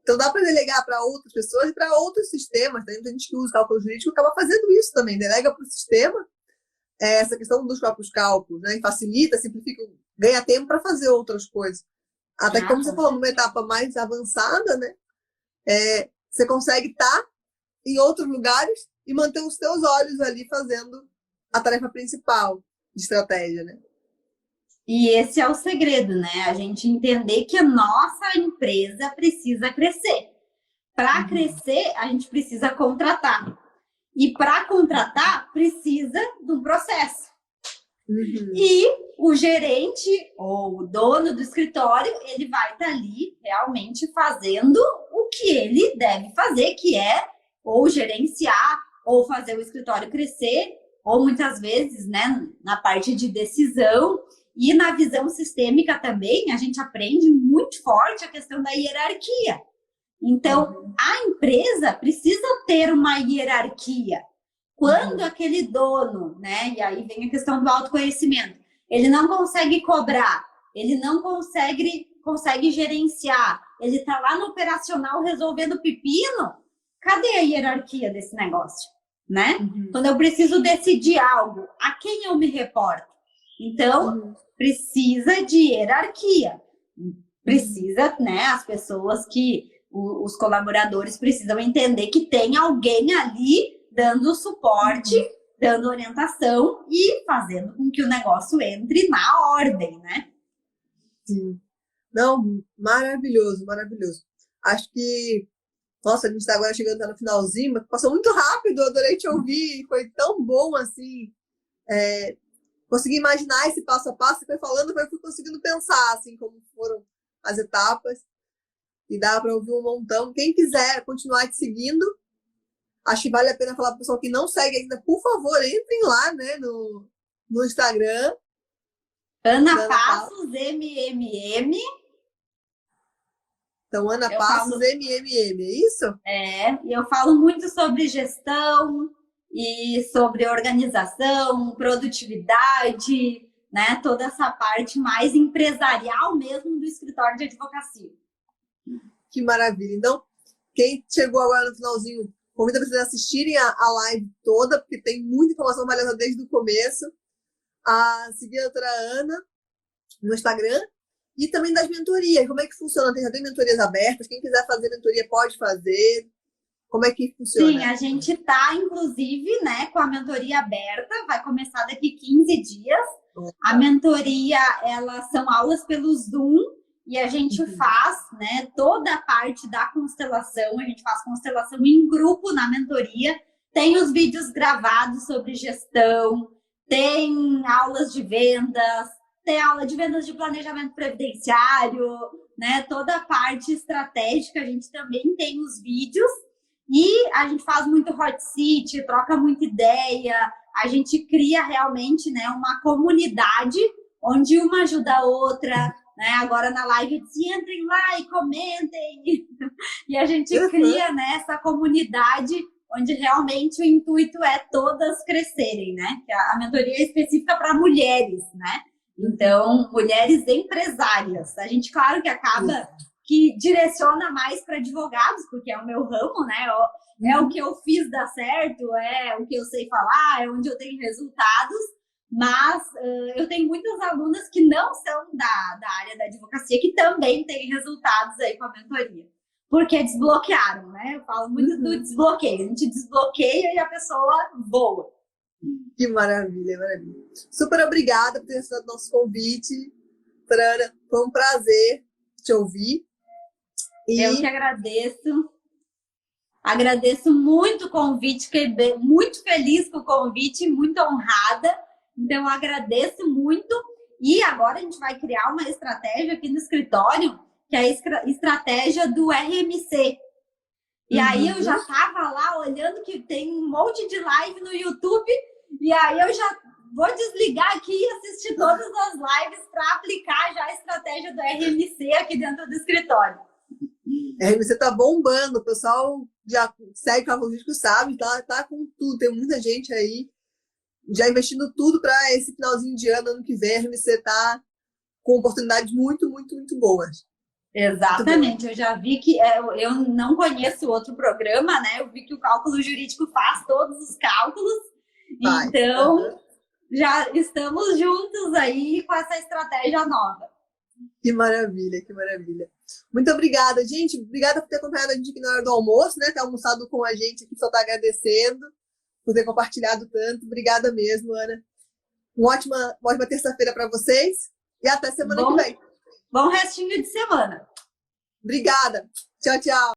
Então, dá para delegar para outras pessoas e para outros sistemas. Tem muita gente que usa cálculo jurídico acaba fazendo isso também, delega para o sistema essa questão dos próprios cálculos, né? E facilita, simplifica, ganha tempo para fazer outras coisas. Até que, como você falou, numa etapa mais avançada, né? Você consegue estar em outros lugares e manter os seus olhos ali fazendo a tarefa principal de estratégia, né? E esse é o segredo, né? A gente entender que a nossa empresa precisa crescer. Para crescer, a gente precisa contratar. E para contratar, precisa de um processo. E o gerente ou o dono do escritório, ele vai estar ali realmente fazendo o que ele deve fazer, que é ou gerenciar, ou fazer o escritório crescer, ou muitas vezes, né, na parte de decisão. E na visão sistêmica também, a gente aprende muito forte a questão da hierarquia. Então, a empresa precisa ter uma hierarquia. Quando aquele dono, né, e aí vem a questão do autoconhecimento, ele não consegue cobrar, ele não consegue gerenciar, ele está lá no operacional resolvendo pepino, cadê a hierarquia desse negócio, né? Quando eu preciso decidir algo, a quem eu me reporto? Então, precisa de hierarquia. Precisa, né, as pessoas os colaboradores precisam entender que tem alguém ali dando suporte, dando orientação e fazendo com que o negócio entre na ordem, né? Sim. Não, maravilhoso, maravilhoso. Acho que, nossa, a gente está agora chegando no finalzinho, mas passou muito rápido, eu adorei te ouvir, foi tão bom, assim, consegui imaginar esse passo a passo, você foi falando, eu fui conseguindo pensar, assim, como foram as etapas, e dá para ouvir um montão. Quem quiser continuar te seguindo, acho que vale a pena falar para o pessoal que não segue ainda, por favor, entrem lá, né, no Instagram. Ana Passos, MMM. Então, Ana Passos, MMM, é isso? E eu falo muito sobre gestão e sobre organização, produtividade, né, toda essa parte mais empresarial mesmo do escritório de advocacia. Que maravilha. Então, quem chegou agora no finalzinho, convido vocês a assistirem a live toda, porque tem muita informação valiosa desde o começo. A seguir a doutora Ana no Instagram e também das mentorias. Como é que funciona? Já tem mentorias abertas? Quem quiser fazer mentoria pode fazer. Como é que funciona? Sim, a gente está, inclusive, né, com a mentoria aberta. Vai começar daqui 15 dias. A mentoria, são aulas pelo Zoom. E a gente faz, né, toda a parte da constelação, a gente faz constelação em grupo na mentoria, tem os vídeos gravados sobre gestão, tem aulas de vendas, tem aula de vendas de planejamento previdenciário, né, toda a parte estratégica, a gente também tem os vídeos, e a gente faz muito hot seat, troca muita ideia, a gente cria realmente, né, uma comunidade onde uma ajuda a outra, né? Agora na live eu disse, entrem lá e comentem. E a gente cria, né, essa comunidade onde realmente o intuito é todas crescerem, né? Que a mentoria é específica para mulheres, né? Então, mulheres empresárias. A gente, claro que acaba que direciona mais para advogados, porque é o meu ramo, né? É o que eu fiz dar certo, é o que eu sei falar, é onde eu tenho resultados. Mas eu tenho muitas alunas que não são da área da advocacia, que também têm resultados aí com a mentoria. Porque desbloquearam, né? Eu falo muito do desbloqueio. A gente desbloqueia e a pessoa voa. Que maravilha, maravilha. Super obrigada por ter aceitado nosso convite, Trana. Foi um prazer te ouvir. Eu que agradeço. Agradeço muito o convite, fiquei muito feliz com o convite, muito honrada. Então, eu agradeço muito. E agora a gente vai criar uma estratégia aqui no escritório que que é a estratégia do RMC. E aí eu já tava lá olhando que tem um monte de live no YouTube, e aí eu já vou desligar aqui e assistir todas as lives para aplicar já a estratégia do RMC aqui dentro do escritório. RMC tá bombando, o pessoal já segue o Cálculo Jurídico, sabe, tá com tudo, tem muita gente aí já investindo tudo para esse finalzinho de ano que vem, a RMC tá com oportunidades muito, muito, muito boas. Exatamente, eu já vi que eu não conheço outro programa, né? Eu vi que o Cálculo Jurídico faz todos os cálculos, então já estamos juntos aí com essa estratégia nova. Que maravilha, que maravilha. Muito obrigada, gente. Obrigada por ter acompanhado a gente aqui na hora do almoço, né? Ter almoçado com a gente aqui, só tá agradecendo por ter compartilhado tanto. Obrigada mesmo, Ana. Uma ótima terça-feira para vocês e até semana que vem. Bom restinho de semana. Obrigada. Tchau, tchau.